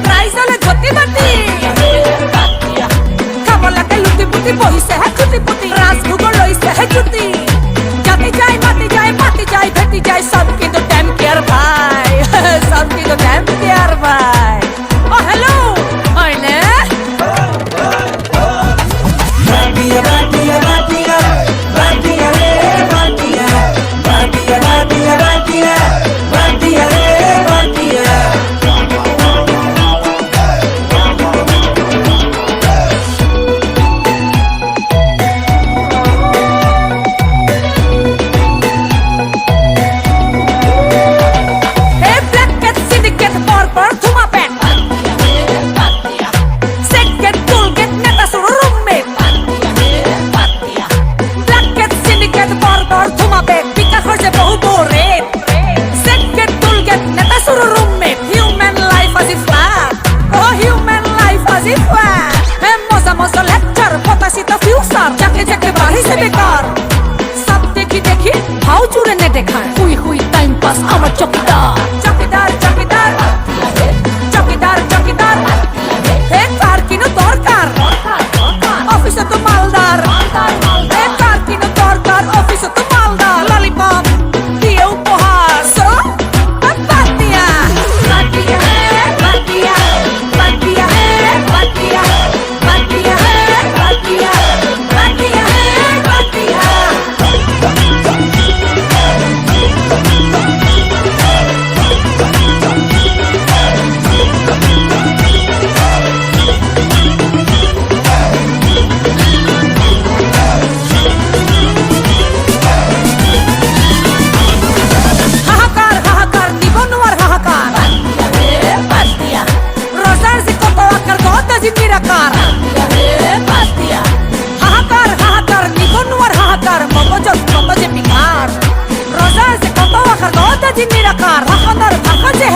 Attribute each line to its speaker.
Speaker 1: prize হলে ঝতি বাটি খাবার লাগে লুটি পুটি বহিছে হে খুটি পুটি রাজভোগ লইছে হে জুতি জাতি যায় মাটি যায় মাটি যায় ভেটি যায় সব কিন্তু টাইম কেয়ার ভাই সব কিন্তু টাইম কেয়ার ভাই ও হ্যালো হয়নে
Speaker 2: বাটিয়া বাটিয়া বাটিয়া বাটিয়া রে বাটিয়া বাটিয়া বাটিয়া বাটিয়া বাটিয়া রে বাটিয়া
Speaker 1: হে ব্ল্যাক ক্যাট সিন্ডিকেট পরপর ধুমা প্যান সেকেন্ড টুল গেট নেতা শুরু রুমমেট ব্ল্যাক ক্যাট সিন্ডিকেট পরপর ধুমা প্যান বিকাশ হয়েছে বহু বোরে সেকেন্ড টুল গেট নেতা শুরু রুমমেট হিউম্যান লাইফ আজি ফ্ল্যাট ও হিউম্যান লাইফ আজি ফ্ল্যাট হে মজা মজা লেকচার পতাশিত ফিউচার যাকে যাকে বাড়িছে বেকার সব দেখি দেখি ভাও জুড়ে নে দেখায় হুই হুই টাইম পাস আমার চকিদার চকিদার চকিদার চকিদার চকিদার হে কার কিনো দরকার অফিসে তো মালদার হে কার কিনো দরকার অফিসে তো মালদার ললিপপ দিয়ে উপহার সো বাটিয়া বাটিয়া বাটিয়া বাটিয়া বাটিয়া বাটিয়া বাটিয়া বাটিয়া বাটিয়া হাহাকার হাহাকার নিবনুয়ার হাহাকার রোজার যে কত আকার গত যে নিরাকার হাহাকার হাহাকার নিবনুয়ার হাহাকার মগজত কত যে বিকার রোজার যে কত আকার গত যে নিরাকার হাহাকার ভাষা যে